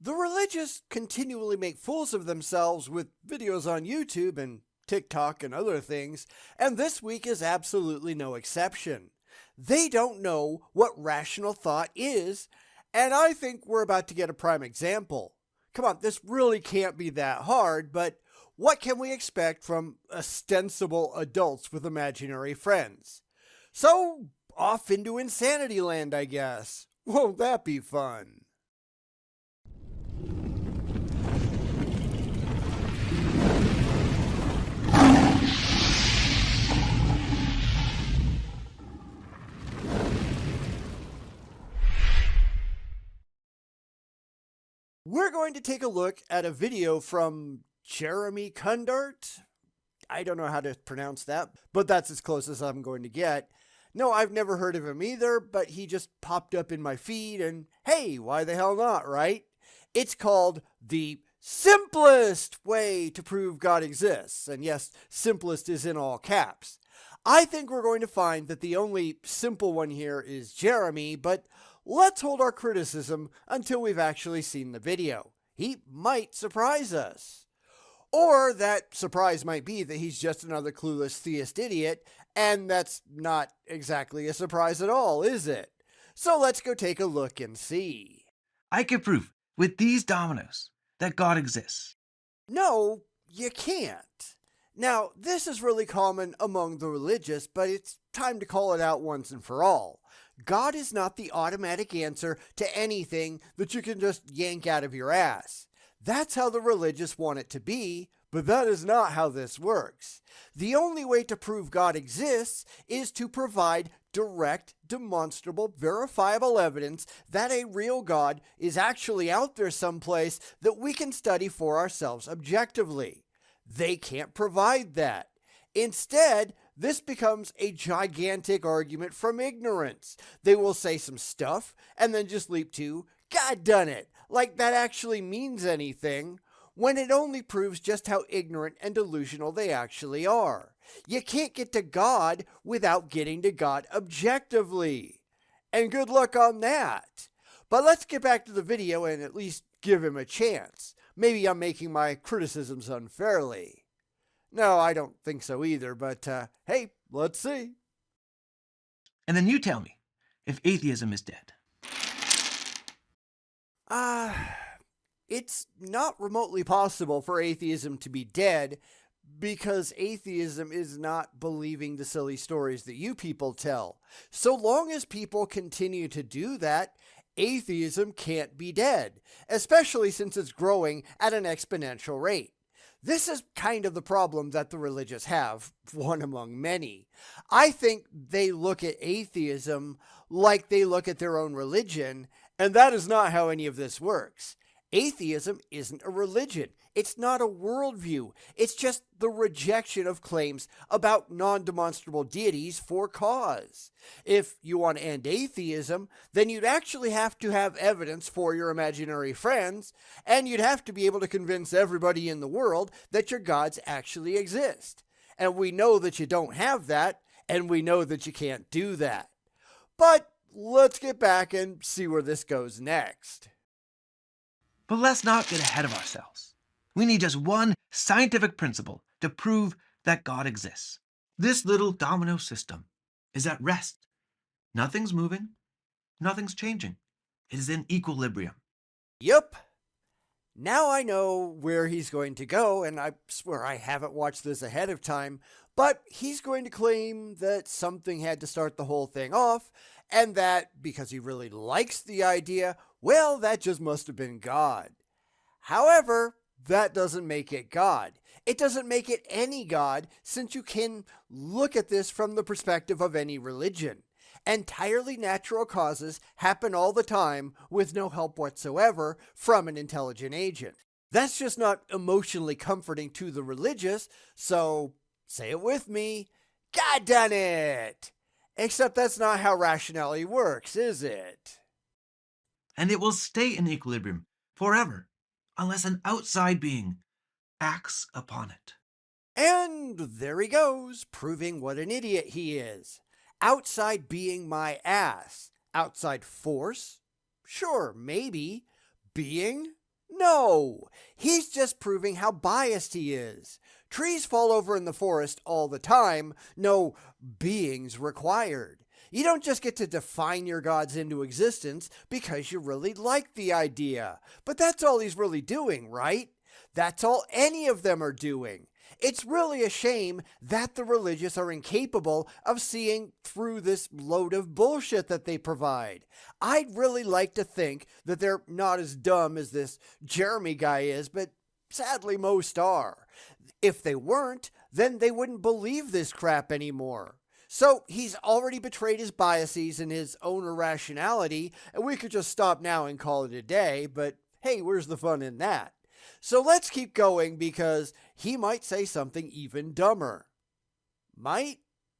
The religious continually make fools of themselves with videos on YouTube and TikTok and other things, and this week is absolutely no exception. They don't know what rational thought is, and I think we're about to get a prime example. Come on, this really can't be that hard, but what can we expect from ostensible adults with imaginary friends? So, off into insanity land, I guess. Won't that be fun? We're going to take a look at a video from Jeremy Kundert. I don't know how to pronounce that, but that's as close as I'm going to get. No, I've never heard of him either, but he just popped up in my feed, and hey, why the hell not, right? It's called The Simplest Way to Prove God Exists. And yes, simplest is in all caps. I think we're going to find that the only simple one here is Jeremy, but let's hold our criticism until we've actually seen the video. He might surprise us. Or that surprise might be that he's just another clueless theist idiot, and that's not exactly a surprise at all, is it? So let's go take a look and see. I can prove with these dominoes that God exists. No, you can't. Now, this is really common among the religious, but it's time to call it out once and for all. God is not the automatic answer to anything that you can just yank out of your ass. That's how the religious want it to be, but that is not how this works. The only way to prove God exists is to provide direct, demonstrable, verifiable evidence that a real God is actually out there someplace that we can study for ourselves objectively. They can't provide that. Instead, this becomes a gigantic argument from ignorance. They will say some stuff and then just leap to, God done it, like that actually means anything, when it only proves just how ignorant and delusional they actually are. You can't get to God without getting to God objectively. And good luck on that. But let's get back to the video and at least give him a chance. Maybe I'm making my criticisms unfairly. No, I don't think so either, but hey, let's see. And then you tell me if atheism is dead. It's not remotely possible for atheism to be dead because atheism is not believing the silly stories that you people tell. So long as people continue to do that, atheism can't be dead, especially since it's growing at an exponential rate. This is kind of the problem that the religious have, one among many. I think they look at atheism like they look at their own religion, and that is not how any of this works. Atheism isn't a religion. It's not a worldview. It's just the rejection of claims about non-demonstrable deities for cause. If you want to end atheism, then you'd actually have to have evidence for your imaginary friends, and you'd have to be able to convince everybody in the world that your gods actually exist. And we know that you don't have that, and we know that you can't do that. But let's get back and see where this goes next. But let's not get ahead of ourselves. We need just one scientific principle to prove that God exists. This little domino system is at rest. Nothing's moving, nothing's changing. It is in equilibrium. Yup. Now I know where he's going to go, and I swear I haven't watched this ahead of time, but he's going to claim that something had to start the whole thing off, and that because he really likes the idea, well, that just must have been God. However, that doesn't make it God. It doesn't make it any God, since you can look at this from the perspective of any religion. Entirely natural causes happen all the time with no help whatsoever from an intelligent agent. That's just not emotionally comforting to the religious, so say it with me, God done it! Except that's not how rationality works, is it? And it will stay in equilibrium forever unless an outside being acts upon it. And there he goes, proving what an idiot he is. Outside being my ass. Outside force? Sure, maybe. Being? No, he's just proving how biased he is. Trees fall over in the forest all the time, no beings required. You don't just get to define your gods into existence because you really like the idea. But that's all he's really doing, right? That's all any of them are doing. It's really a shame that the religious are incapable of seeing through this load of bullshit that they provide. I'd really like to think that they're not as dumb as this Jeremy guy is, but sadly most are. If they weren't, then they wouldn't believe this crap anymore. So he's already betrayed his biases and his own irrationality, and we could just stop now and call it a day, but hey, where's the fun in that? So let's keep going because he might say something even dumber. Might?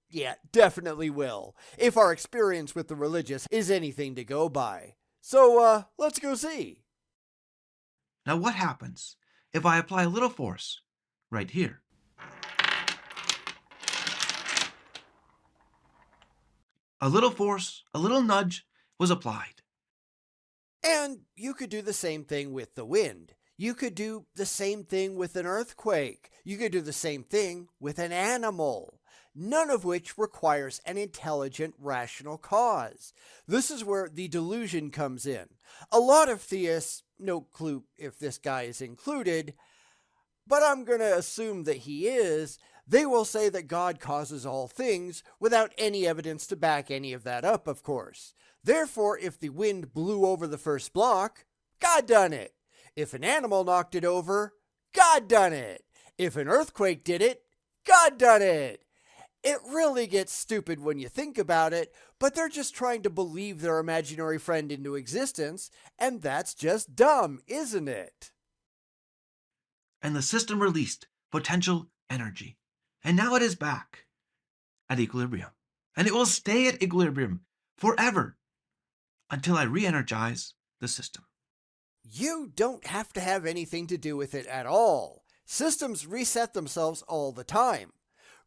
Yeah, definitely will, if our experience with the religious is anything to go by. So, let's go see. Now what happens if I apply a little force right here? A little force, a little nudge was applied. And you could do the same thing with the wind. You could do the same thing with an earthquake. You could do the same thing with an animal. None of which requires an intelligent, rational cause. This is where the delusion comes in. A lot of theists, no clue if this guy is included, but I'm going to assume that he is, they will say that God causes all things without any evidence to back any of that up, of course. Therefore, if the wind blew over the first block, God done it. If an animal knocked it over, God done it. If an earthquake did it, God done it. It really gets stupid when you think about it, but they're just trying to believe their imaginary friend into existence, and that's just dumb, isn't it? And the system released potential energy. And now it is back at equilibrium. And it will stay at equilibrium forever until I re-energize the system. You don't have to have anything to do with it at all. Systems reset themselves all the time.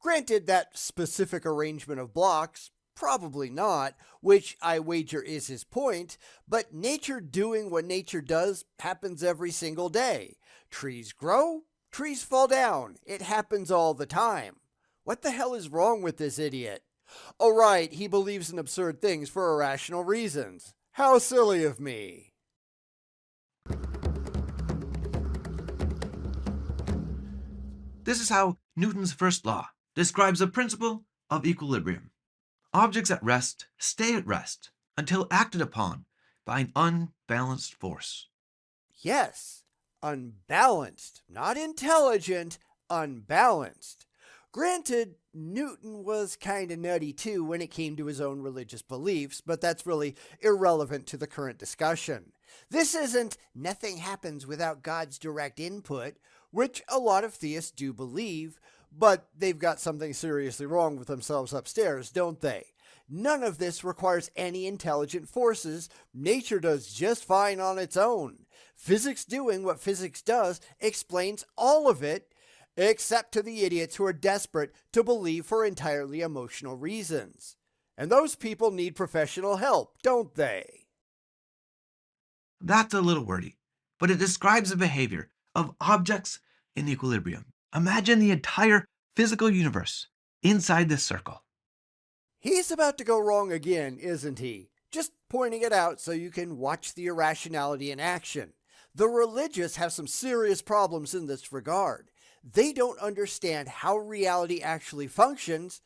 Granted, that specific arrangement of blocks, probably not, which I wager is his point, but nature doing what nature does happens every single day. Trees grow, trees fall down. It happens all the time. What the hell is wrong with this idiot? Oh right, he believes in absurd things for irrational reasons. How silly of me. This is how Newton's first law describes the principle of equilibrium. Objects at rest stay at rest until acted upon by an unbalanced force. Yes, unbalanced, not intelligent, unbalanced. Granted, Newton was kinda nutty too when it came to his own religious beliefs, but that's really irrelevant to the current discussion. This isn't nothing happens without God's direct input, which a lot of theists do believe, but they've got something seriously wrong with themselves upstairs, don't they? None of this requires any intelligent forces. Nature does just fine on its own. Physics doing what physics does explains all of it, except to the idiots who are desperate to believe for entirely emotional reasons. And those people need professional help, don't they? That's a little wordy, but it describes the behavior of objects in equilibrium. Imagine the entire physical universe inside this circle. He's about to go wrong again, isn't he? Just pointing it out so you can watch the irrationality in action. The religious have some serious problems in this regard. They don't understand how reality actually functions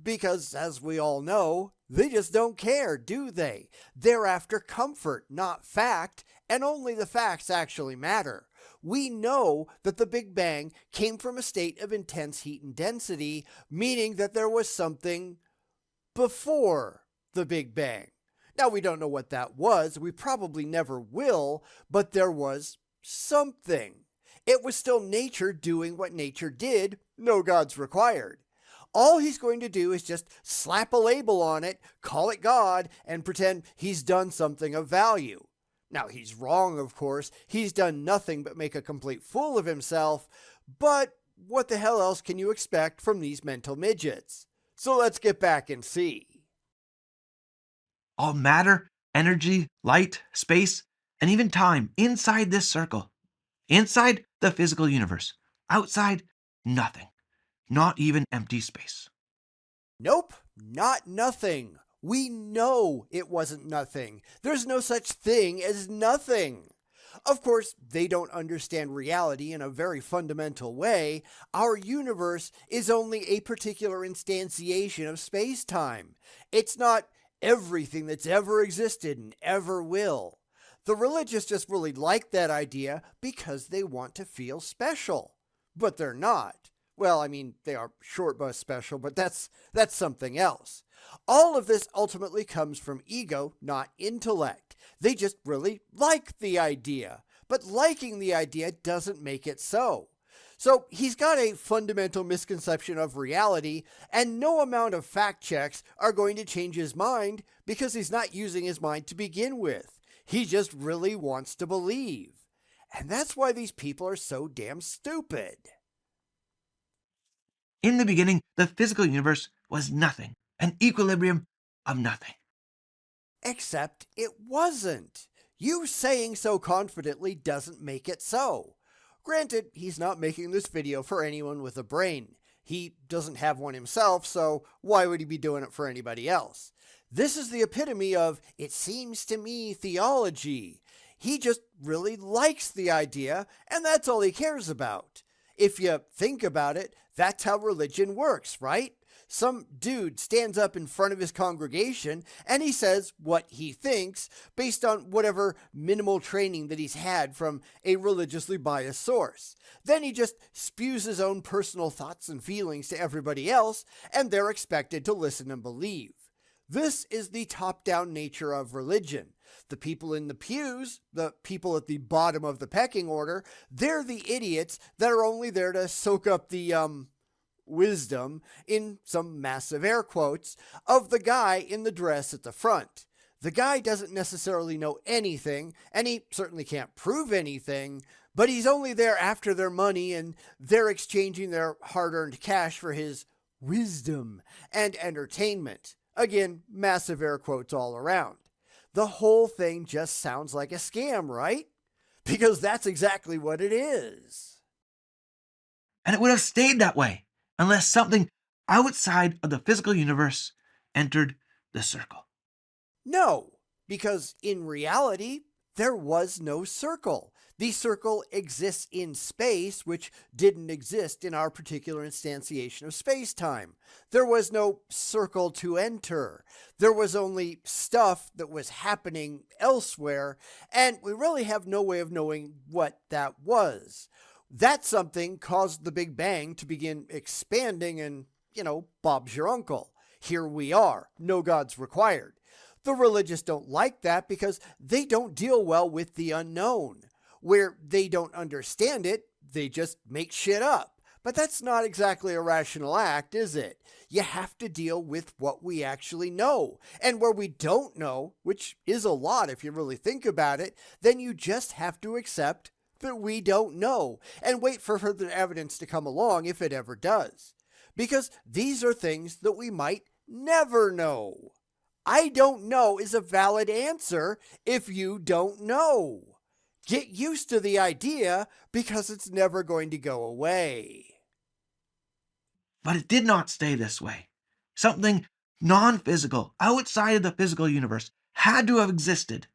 because, as we all know, they just don't care, do they? They're after comfort, not fact, and only the facts actually matter. We know that the Big Bang came from a state of intense heat and density, meaning that there was something before the Big Bang. Now, we don't know what that was. We probably never will, but there was something. It was still nature doing what nature did. No gods required. All he's going to do is just slap a label on it, call it God, and pretend he's done something of value. Now, he's wrong, of course. He's done nothing but make a complete fool of himself. But what the hell else can you expect from these mental midgets? So let's get back and see. All matter, energy, light, space, and even time inside this circle Inside the physical universe. Outside, nothing. Not even empty space. Nope, not nothing. We know it wasn't nothing. There's no such thing as nothing. Of course, they don't understand reality in a very fundamental way. Our universe is only a particular instantiation of space time. It's not everything that's ever existed and ever will. The religious just really like that idea because they want to feel special. But they're not. Well, I mean, they are short bus special, but that's something else. All of this ultimately comes from ego, not intellect. They just really like the idea. But liking the idea doesn't make it so. So he's got a fundamental misconception of reality, and no amount of fact checks are going to change his mind because he's not using his mind to begin with. He just really wants to believe. And that's why these people are so damn stupid. In the beginning, the physical universe was nothing, an equilibrium of nothing. Except it wasn't. You saying so confidently doesn't make it so. Granted, he's not making this video for anyone with a brain. He doesn't have one himself, so why would he be doing it for anybody else? This is the epitome of "it seems to me" theology. He just really likes the idea, and that's all he cares about. If you think about it, that's how religion works, right? Some dude stands up in front of his congregation and he says what he thinks based on whatever minimal training that he's had from a religiously biased source. Then he just spews his own personal thoughts and feelings to everybody else, and they're expected to listen and believe. This is the top-down nature of religion. The people in the pews, the people at the bottom of the pecking order, they're the idiots that are only there to soak up the, wisdom, in some massive air quotes, of the guy in the dress at the front. The guy doesn't necessarily know anything, and he certainly can't prove anything, but he's only there after their money, and they're exchanging their hard-earned cash for his wisdom and entertainment. Again, massive air quotes all around. The whole thing just sounds like a scam, right? Because that's exactly what it is. And it would have stayed that way unless something outside of the physical universe entered the circle. No, because in reality, there was no circle. The circle exists in space, which didn't exist in our particular instantiation of space-time. There was no circle to enter. There was only stuff that was happening elsewhere, and we really have no way of knowing what that was. That something caused the Big Bang to begin expanding and, Bob's your uncle. Here we are. No gods required. The religious don't like that because they don't deal well with the unknown. Where they don't understand it, they just make shit up. But that's not exactly a rational act, is it? You have to deal with what we actually know. And where we don't know, which is a lot if you really think about it, then you just have to accept that we don't know and wait for further evidence to come along if it ever does. Because these are things that we might never know. I don't know is a valid answer if you don't know. Get used to the idea because it's never going to go away. But it did not stay this way. Something non-physical, outside of the physical universe, had to have existed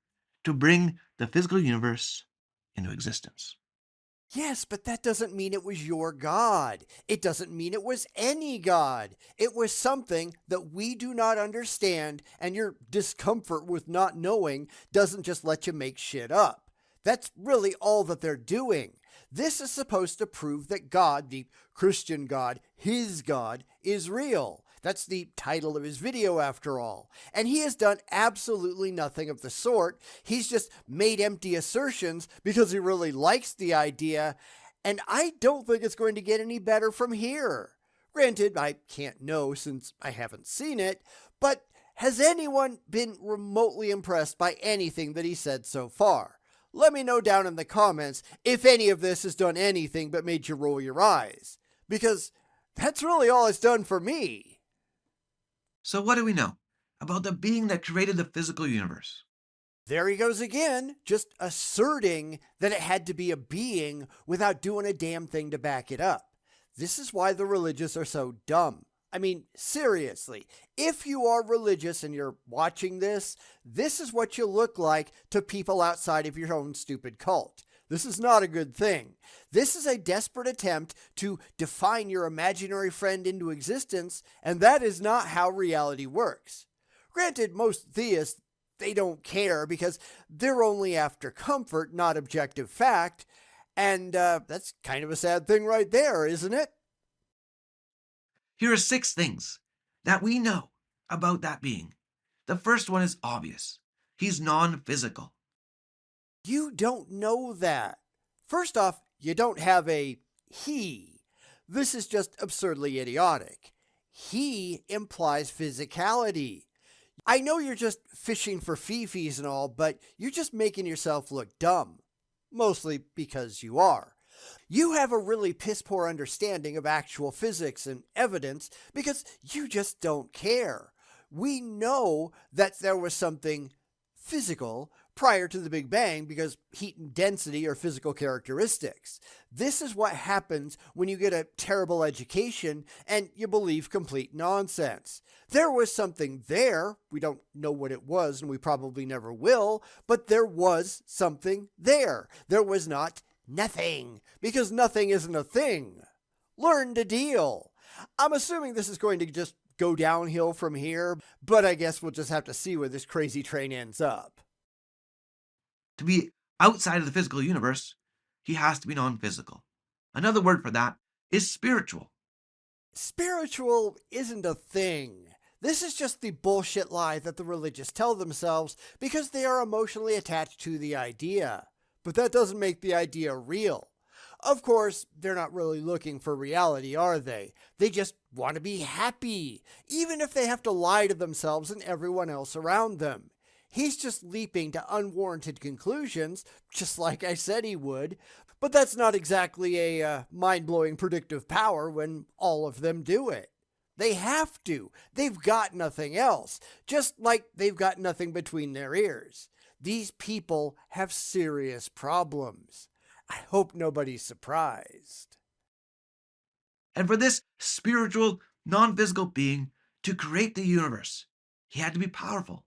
to bring the physical universe into existence. Yes, but that doesn't mean it was your God. It doesn't mean it was any God. It was something that we do not understand, and your discomfort with not knowing doesn't just let you make shit up. That's really all that they're doing. This is supposed to prove that God, the Christian God, his God, is real. That's the title of his video after all. And he has done absolutely nothing of the sort. He's just made empty assertions because he really likes the idea. And I don't think it's going to get any better from here. Granted, I can't know since I haven't seen it, but has anyone been remotely impressed by anything that he said so far? Let me know down in the comments if any of this has done anything but made you roll your eyes. Because that's really all it's done for me. So what do we know about the being that created the physical universe? There he goes again, just asserting that it had to be a being without doing a damn thing to back it up. This is why the religious are so dumb. I mean, seriously, if you are religious and you're watching this, this is what you look like to people outside of your own stupid cult. This is not a good thing. This is a desperate attempt to define your imaginary friend into existence, and that is not how reality works. Granted, most theists, they don't care because they're only after comfort, not objective fact, and that's kind of a sad thing right there, isn't it? Here are 6 things that we know about that being. The first one is obvious. He's non-physical. You don't know that. First off, you don't have a he. This is just absurdly idiotic. He implies physicality. I know you're just fishing for fifis and all, but you're just making yourself look dumb. Mostly because you are. You have a really piss-poor understanding of actual physics and evidence because you just don't care. We know that there was something physical prior to the Big Bang because heat and density are physical characteristics. This is what happens when you get a terrible education and you believe complete nonsense. There was something there. We don't know what it was and we probably never will, but there was something there. There was not nothing, because nothing isn't a thing. Learn to deal. I'm assuming this is going to just go downhill from here, but I guess we'll just have to see where this crazy train ends up. To be outside of the physical universe, he has to be non-physical. Another word for that is spiritual. Spiritual isn't a thing. This is just the bullshit lie that the religious tell themselves because they are emotionally attached to the idea. But that doesn't make the idea real. Of course, they're not really looking for reality, are they? They just want to be happy, even if they have to lie to themselves and everyone else around them. He's just leaping to unwarranted conclusions, just like I said he would, but that's not exactly a mind-blowing predictive power when all of them do it. They have to. They've got nothing else, just like they've got nothing between their ears. These people have serious problems. I hope nobody's surprised. And for this spiritual, non-physical being to create the universe, he had to be powerful.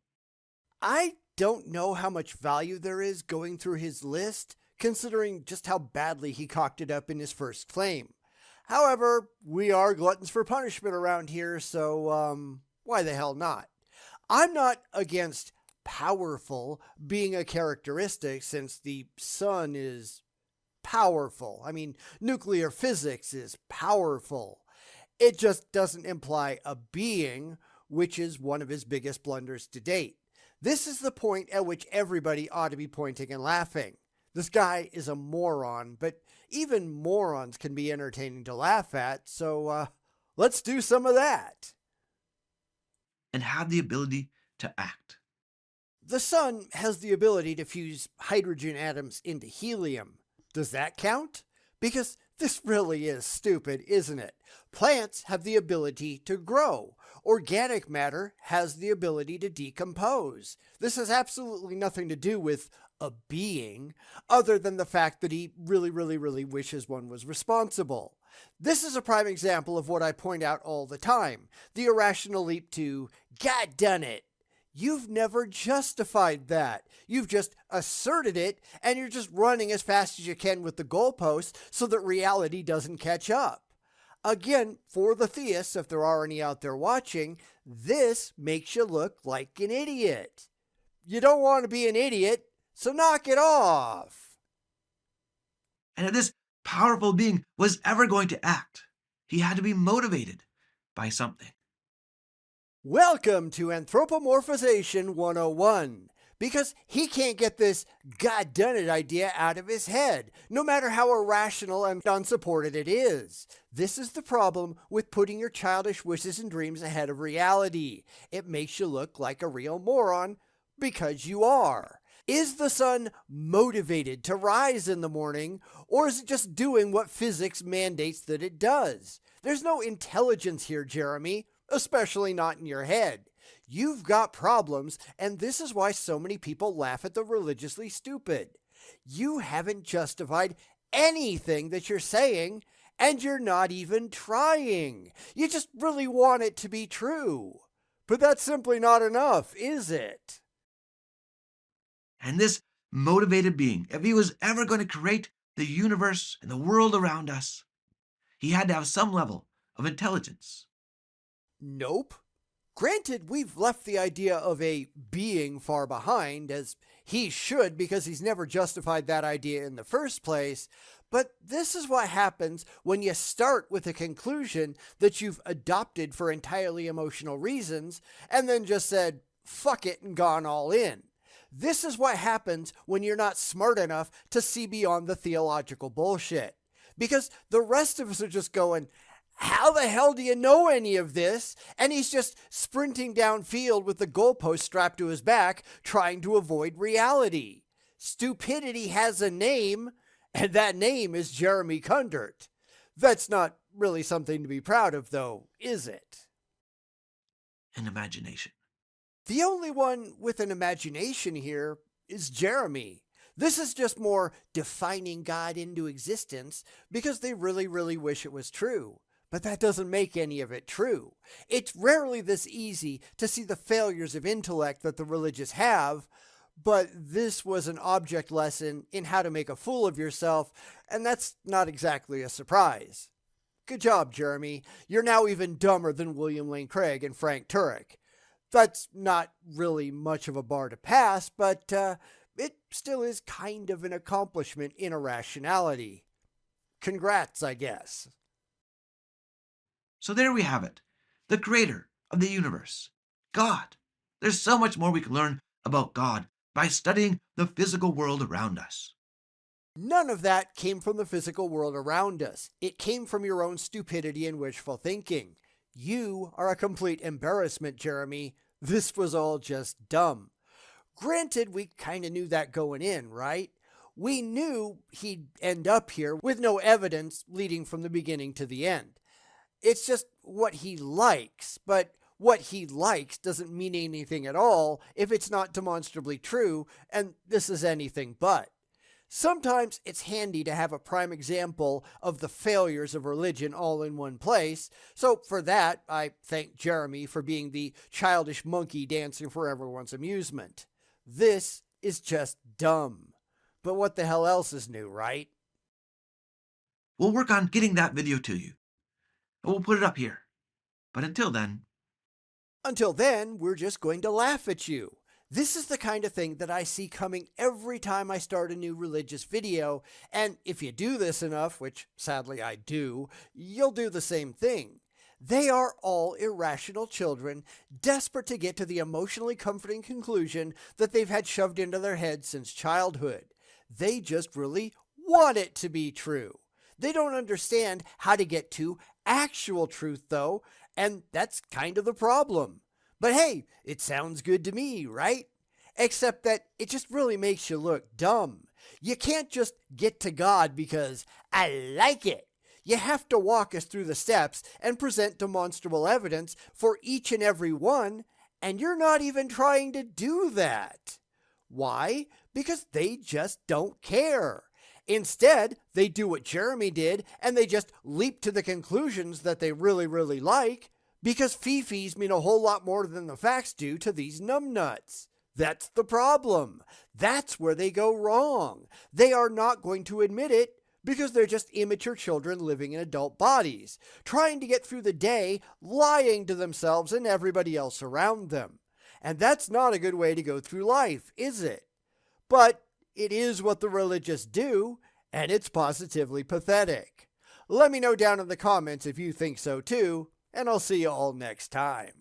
I don't know how much value there is going through his list, considering just how badly he cocked it up in his first claim. However, we are gluttons for punishment around here, so why the hell not? I'm not against powerful being a characteristic since the sun is powerful. I mean, nuclear physics is powerful. It just doesn't imply a being, which is one of his biggest blunders to date. This is the point at which everybody ought to be pointing and laughing. This guy is a moron, but even morons can be entertaining to laugh at, so let's do some of that. And had the ability to act. The sun has the ability to fuse hydrogen atoms into helium. Does that count? Because this really is stupid, isn't it? Plants have the ability to grow. Organic matter has the ability to decompose. This has absolutely nothing to do with a being, other than the fact that he really wishes one was responsible. This is a prime example of what I point out all the time, the irrational leap to, God done it. You've never justified that. You've just asserted it, and you're just running as fast as you can with the goalposts so that reality doesn't catch up. Again, for the theists, if there are any out there watching, this makes you look like an idiot. You don't want to be an idiot, so knock it off. And if this powerful being was ever going to act, he had to be motivated by something. Welcome to Anthropomorphization 101, because he can't get this God-done-it idea out of his head, no matter how irrational and unsupported it is. This is the problem with putting your childish wishes and dreams ahead of reality. It makes you look like a real moron, because you are. Is the sun motivated to rise in the morning, or is it just doing what physics mandates that it does? There's no intelligence here, Jeremy. Especially not in your head. You've got problems, and this is why so many people laugh at the religiously stupid. You haven't justified anything that you're saying, and you're not even trying. You just really want it to be true. But that's simply not enough, is it? And this motivated being, if he was ever going to create the universe and the world around us, he had to have some level of intelligence. Nope. Granted, we've left the idea of a being far behind, as he should because he's never justified that idea in the first place, but this is what happens when you start with a conclusion that you've adopted for entirely emotional reasons and then just said, fuck it, and gone all in. This is what happens when you're not smart enough to see beyond the theological bullshit. Because the rest of us are just going, how the hell do you know any of this? And he's just sprinting downfield with the goalpost strapped to his back, trying to avoid reality. Stupidity has a name, and that name is Jeremy Kundert. That's not really something to be proud of, though, is it? An imagination. The only one with an imagination here is Jeremy. This is just more defining God into existence because they really, really wish it was true. But that doesn't make any of it true. It's rarely this easy to see the failures of intellect that the religious have, but this was an object lesson in how to make a fool of yourself, and that's not exactly a surprise. Good job, Jeremy. You're now even dumber than William Lane Craig and Frank Turek. That's not really much of a bar to pass, but it still is kind of an accomplishment in irrationality. Congrats, I guess. So there we have it. The creator of the universe. God. There's so much more we can learn about God by studying the physical world around us. None of that came from the physical world around us. It came from your own stupidity and wishful thinking. You are a complete embarrassment, Jeremy. This was all just dumb. Granted, we kind of knew that going in, right? We knew he'd end up here with no evidence leading from the beginning to the end. It's just what he likes, but what he likes doesn't mean anything at all if it's not demonstrably true, and this is anything but. Sometimes it's handy to have a prime example of the failures of religion all in one place, so for that, I thank Jeremy for being the childish monkey dancing for everyone's amusement. This is just dumb. But what the hell else is new, right? We'll work on getting that video to you. And we'll put it up here. But until then, we're just going to laugh at you. This is the kind of thing that I see coming every time I start a new religious video, and if you do this enough, which sadly I do, you'll do the same thing. They are all irrational children, desperate to get to the emotionally comforting conclusion that they've had shoved into their heads since childhood. They just really want it to be true. They don't understand how to get to actual truth, though, and that's kind of the problem. But hey, it sounds good to me, right? Except that it just really makes you look dumb. You can't just get to God because I like it. You have to walk us through the steps and present demonstrable evidence for each and every one, and you're not even trying to do that. Why? Because they just don't care. Instead, they do what Jeremy did, and they just leap to the conclusions that they really, really like, because fifis mean a whole lot more than the facts do to these numbnuts. That's the problem. That's where they go wrong. They are not going to admit it because they're just immature children living in adult bodies, trying to get through the day, lying to themselves and everybody else around them. And that's not a good way to go through life, is it? But it is what the religious do, and it's positively pathetic. Let me know down in the comments if you think so too, and I'll see you all next time.